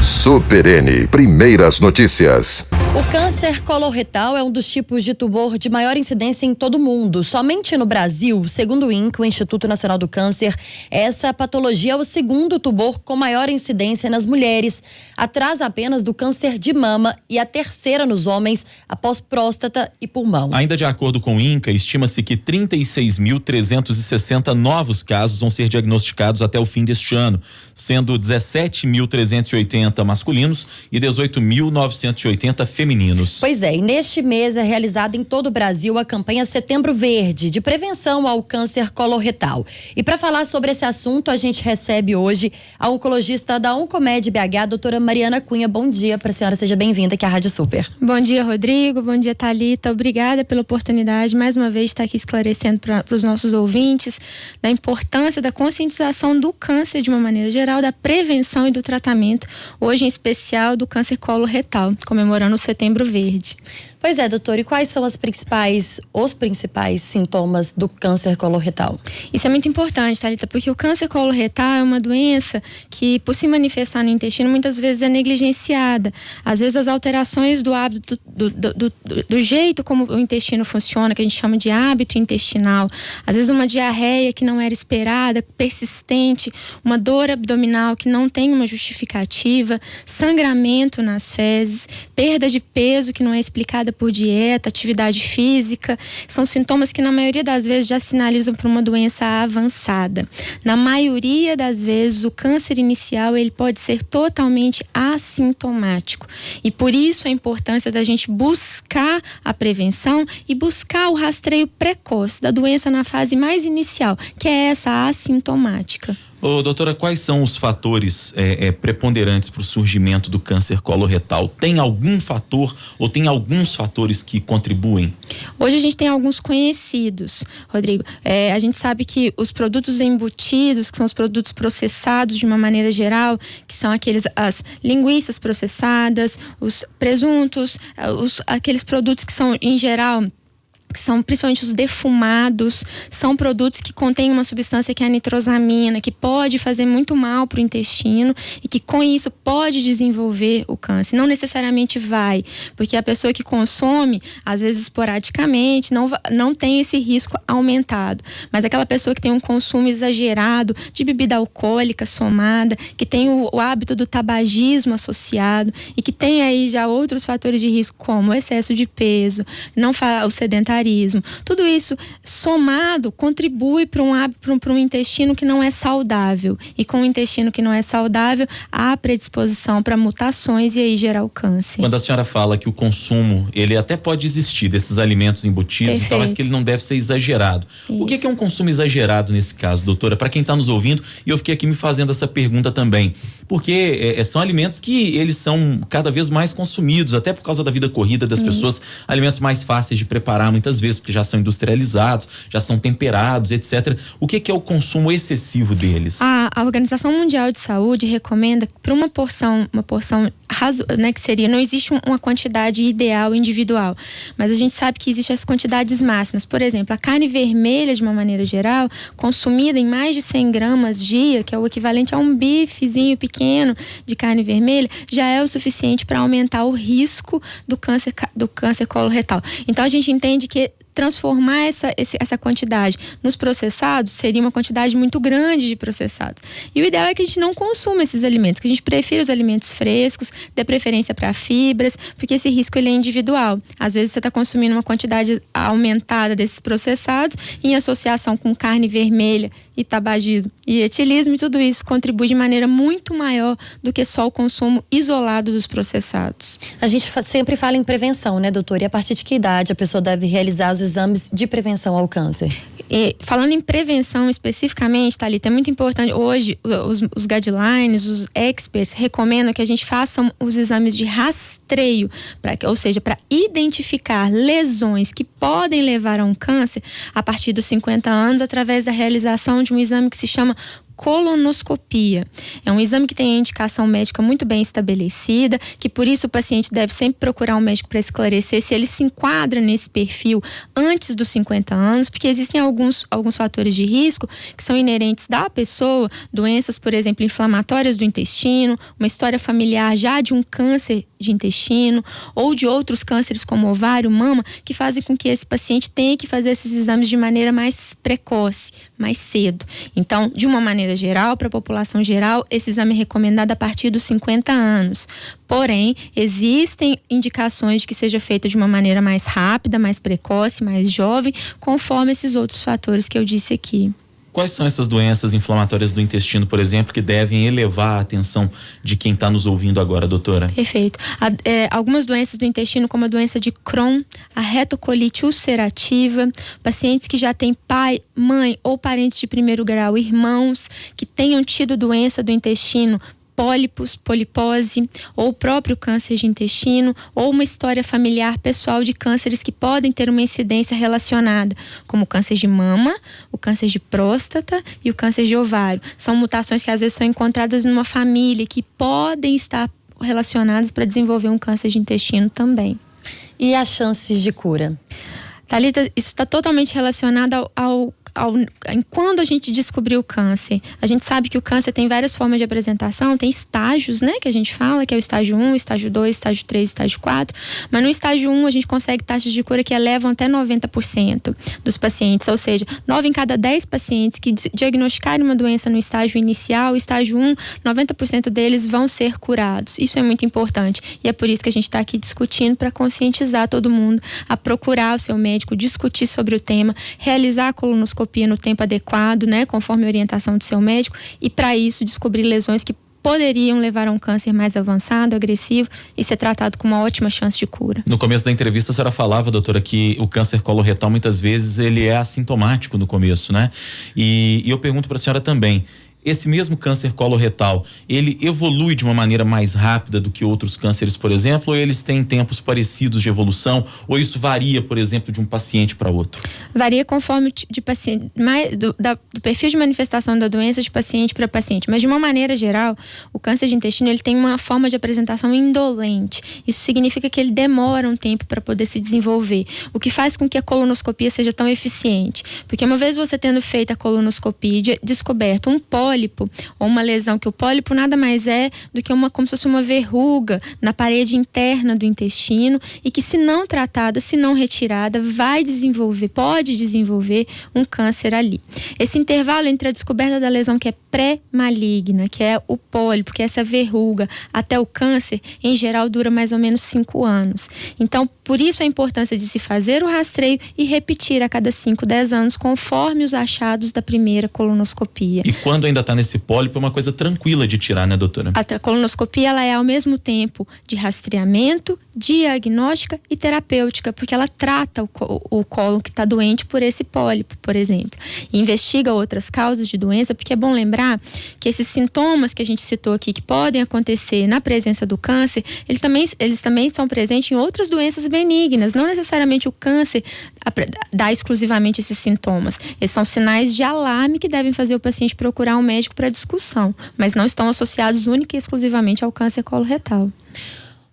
Super N, primeiras notícias. O câncer coloretal é um dos tipos de tumor de maior incidência em todo o mundo. Somente no Brasil, segundo o INCA, o Instituto Nacional do Câncer, essa patologia é o segundo tumor com maior incidência nas mulheres, atrás apenas do câncer de mama, e a terceira nos homens, após próstata e pulmão. Ainda de acordo com o INCA, estima-se que 36.360 novos casos vão ser diagnosticados até o fim deste ano, sendo 17.380 masculinos e 18.980 femininos. Pois é, e neste mês é realizada em todo o Brasil a campanha Setembro Verde, de prevenção ao câncer coloretal. E para falar sobre esse assunto, a gente recebe hoje a oncologista da Oncomed BH, a doutora Mariana Cunha. Bom dia para a senhora, seja bem-vinda aqui à Rádio Super. Bom dia, Rodrigo, bom dia, Thalita. Obrigada pela oportunidade, mais uma vez, de estar aqui esclarecendo para os nossos ouvintes da importância da conscientização do câncer de uma maneira geral, da prevenção e do tratamento, hoje em especial do câncer coloretal, comemorando o Setembro Verde. Pois é, doutor, e quais são os principais sintomas do câncer coloretal? Isso é muito importante, Thalita, porque o câncer coloretal é uma doença que, por se manifestar no intestino, muitas vezes é negligenciada. Às vezes as alterações do hábito, do jeito como o intestino funciona, que a gente chama de hábito intestinal. Às vezes uma diarreia que não era esperada, persistente, uma dor abdominal que não tem uma justificativa, sangramento nas fezes, perda de peso que não é explicada por dieta, atividade física, são sintomas que na maioria das vezes já sinalizam para uma doença avançada. Na maioria das vezes o câncer inicial ele pode ser totalmente assintomático e por isso a importância da gente buscar a prevenção e buscar o rastreio precoce da doença na fase mais inicial, que é essa assintomática. Doutora, quais são os fatores preponderantes para o surgimento do câncer coloretal? Tem algum fator ou tem alguns fatores que contribuem? Hoje a gente tem alguns conhecidos, Rodrigo. A gente sabe que os produtos embutidos, que são os produtos processados de uma maneira geral, que são as linguiças processadas, os presuntos, aqueles produtos que são em geral, que são principalmente os defumados, são produtos que contêm uma substância que é a nitrosamina, que pode fazer muito mal para o intestino e que com isso pode desenvolver o câncer. Não necessariamente vai, porque a pessoa que consome, às vezes esporadicamente, não tem esse risco aumentado. Mas aquela pessoa que tem um consumo exagerado de bebida alcoólica somada, que tem o hábito do tabagismo associado e que tem aí já outros fatores de risco, como o excesso de peso, o sedentarismo, tudo isso somado contribui para um intestino que não é saudável. E com um intestino que não é saudável, há predisposição para mutações e aí gerar o câncer. Quando a senhora fala que o consumo, ele até pode existir desses alimentos embutidos, então, mas que ele não deve ser exagerado. Isso. O que é um consumo exagerado nesse caso, doutora? Para quem está nos ouvindo, e eu fiquei aqui me fazendo essa pergunta também, porque são alimentos que eles são cada vez mais consumidos, até por causa da vida corrida das pessoas, alimentos mais fáceis de preparar muitas vezes, porque já são industrializados, já são temperados, etc. O que é o consumo excessivo deles? A Organização Mundial de Saúde recomenda para uma porção que seria, não existe uma quantidade ideal individual, mas a gente sabe que existem as quantidades máximas. Por exemplo, a carne vermelha, de uma maneira geral, consumida em mais de 100 gramas dia, que é o equivalente a um bifezinho pequeno de carne vermelha, já é o suficiente para aumentar o risco do câncer coloretal. Então a gente entende que transformar essa quantidade nos processados seria uma quantidade muito grande de processados. E o ideal é que a gente não consuma esses alimentos, que a gente prefira os alimentos frescos, dê preferência para fibras, porque esse risco ele é individual. Às vezes você está consumindo uma quantidade aumentada desses processados em associação com carne vermelha e tabagismo e etilismo, e tudo isso contribui de maneira muito maior do que só o consumo isolado dos processados. A gente sempre fala em prevenção, né, doutora? E a partir de que idade a pessoa deve realizar os exames de prevenção ao câncer? E, falando em prevenção especificamente, Thalita, é muito importante. Hoje, os guidelines, os experts recomendam que a gente faça os exames de rastreio, ou seja, para identificar lesões que podem levar a um câncer a partir dos 50 anos, através da realização de um exame que se chama colonoscopia. É um exame que tem a indicação médica muito bem estabelecida, que por isso o paciente deve sempre procurar um médico para esclarecer se ele se enquadra nesse perfil antes dos 50 anos, porque existem alguns fatores de risco que são inerentes da pessoa, doenças, por exemplo, inflamatórias do intestino, uma história familiar já de um câncer de intestino ou de outros cânceres como ovário, mama, que fazem com que esse paciente tenha que fazer esses exames de maneira mais precoce, mais cedo. Então, de uma maneira geral, para a população geral, esse exame é recomendado a partir dos 50 anos. Porém, existem indicações de que seja feita de uma maneira mais rápida, mais precoce, mais jovem, conforme esses outros fatores que eu disse aqui. Quais são essas doenças inflamatórias do intestino, por exemplo, que devem elevar a atenção de quem está nos ouvindo agora, doutora? Perfeito. Algumas doenças do intestino, como a doença de Crohn, a retocolite ulcerativa, pacientes que já têm pai, mãe ou parentes de primeiro grau, irmãos, que tenham tido doença do intestino, pólipos, polipose, ou o próprio câncer de intestino, ou uma história familiar pessoal de cânceres que podem ter uma incidência relacionada, como o câncer de mama, o câncer de próstata e o câncer de ovário. São mutações que às vezes são encontradas numa família que podem estar relacionadas para desenvolver um câncer de intestino também. E as chances de cura? Thalita, isso está totalmente relacionado quando a gente descobriu o câncer. A gente sabe que o câncer tem várias formas de apresentação, tem estágios, né, que a gente fala, que é o estágio 1, estágio 2, estágio 3, estágio 4, mas no estágio 1 a gente consegue taxas de cura que elevam até 90% dos pacientes, ou seja, 9 em cada 10 pacientes que diagnosticarem uma doença no estágio inicial, estágio 1, 90% deles vão ser curados. Isso é muito importante e é por isso que a gente está aqui discutindo, para conscientizar todo mundo a procurar o seu médico, discutir sobre o tema, realizar a colonoscopia no tempo adequado, né, conforme a orientação do seu médico, e para isso descobrir lesões que poderiam levar a um câncer mais avançado, agressivo, e ser tratado com uma ótima chance de cura. No começo da entrevista a senhora falava, doutora, que o câncer coloretal muitas vezes ele é assintomático no começo, né? E eu pergunto para a senhora também, esse mesmo câncer coloretal, ele evolui de uma maneira mais rápida do que outros cânceres, por exemplo, ou eles têm tempos parecidos de evolução, ou isso varia, por exemplo, de um paciente para outro? Varia conforme de paciente, do perfil de manifestação da doença de paciente para paciente, mas de uma maneira geral, o câncer de intestino ele tem uma forma de apresentação indolente. Isso significa que ele demora um tempo para poder se desenvolver, o que faz com que a colonoscopia seja tão eficiente, porque uma vez você tendo feito a colonoscopia e descoberto um pólipo ou uma lesão, que o pólipo nada mais é do que como se fosse uma verruga na parede interna do intestino e que, se não tratada, se não retirada, pode desenvolver um câncer ali. Esse intervalo entre a descoberta da lesão que é pré-maligna, que é o pólipo, que é essa verruga, até o câncer, em geral dura mais ou menos 5 anos. Então, por isso a importância de se fazer o rastreio e repetir a cada 5, 10 anos, conforme os achados da primeira colonoscopia. E quando ainda está nesse pólipo, é uma coisa tranquila de tirar, né, doutora? A colonoscopia, ela é ao mesmo tempo de rastreamento, diagnóstica e terapêutica, porque ela trata o cólon que está doente por esse pólipo, por exemplo, e investiga outras causas de doença, porque é bom lembrar que esses sintomas que a gente citou aqui, que podem acontecer na presença do câncer, eles também são presentes em outras doenças benignas. Não necessariamente o câncer dá exclusivamente esses sintomas. Eles são sinais de alarme que devem fazer o paciente procurar um médico para discussão, mas não estão associados única e exclusivamente ao câncer coloretal.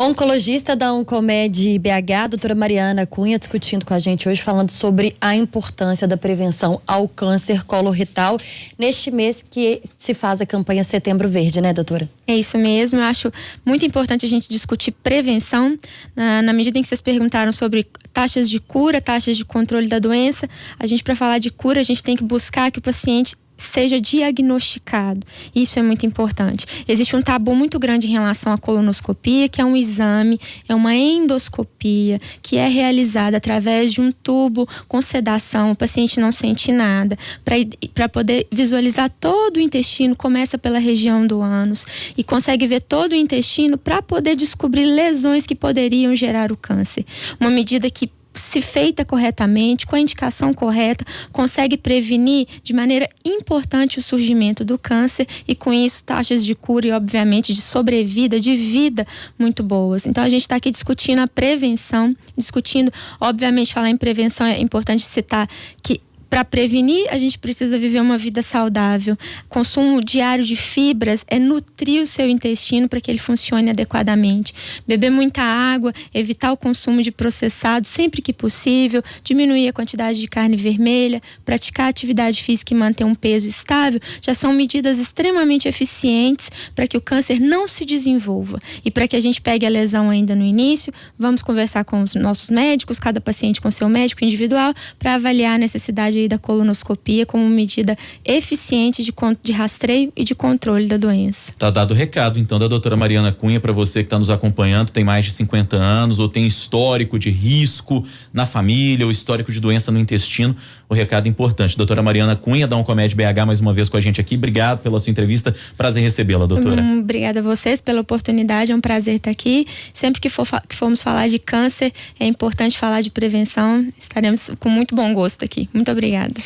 Oncologista da Oncomed BH, doutora Mariana Cunha, discutindo com a gente hoje, falando sobre a importância da prevenção ao câncer coloretal neste mês que se faz a campanha Setembro Verde, né, doutora? É isso mesmo, eu acho muito importante a gente discutir prevenção, na medida em que vocês perguntaram sobre taxas de cura, taxas de controle da doença. A gente, para falar de cura, a gente tem que buscar que o paciente seja diagnosticado. Isso é muito importante. Existe um tabu muito grande em relação à colonoscopia, que é um exame, é uma endoscopia, que é realizada através de um tubo com sedação. O paciente não sente nada. Para poder visualizar todo o intestino, começa pela região do ânus e consegue ver todo o intestino para poder descobrir lesões que poderiam gerar o câncer. Uma medida que, se feita corretamente, com a indicação correta, consegue prevenir de maneira importante o surgimento do câncer e, com isso, taxas de cura e, obviamente, de sobrevida, de vida muito boas. Então, a gente está aqui discutindo a prevenção, obviamente, falar em prevenção é importante citar que para prevenir, a gente precisa viver uma vida saudável. Consumo diário de fibras é nutrir o seu intestino para que ele funcione adequadamente. Beber muita água, evitar o consumo de processados sempre que possível, diminuir a quantidade de carne vermelha, praticar atividade física e manter um peso estável, já são medidas extremamente eficientes para que o câncer não se desenvolva. E para que a gente pegue a lesão ainda no início, vamos conversar com os nossos médicos, cada paciente com seu médico individual, para avaliar a necessidade aí da colonoscopia como medida eficiente de rastreio e de controle da doença. Tá dado o recado, então, da doutora Mariana Cunha para você que está nos acompanhando, tem mais de 50 anos ou tem histórico de risco na família ou histórico de doença no intestino. O recado é importante. Doutora Mariana Cunha, da Oncomed BH, mais uma vez com a gente aqui. Obrigado pela sua entrevista. Prazer recebê-la, doutora. Obrigada a vocês pela oportunidade. É um prazer estar aqui. Sempre que formos falar de câncer, é importante falar de prevenção. Estaremos com muito bom gosto aqui. Muito obrigada.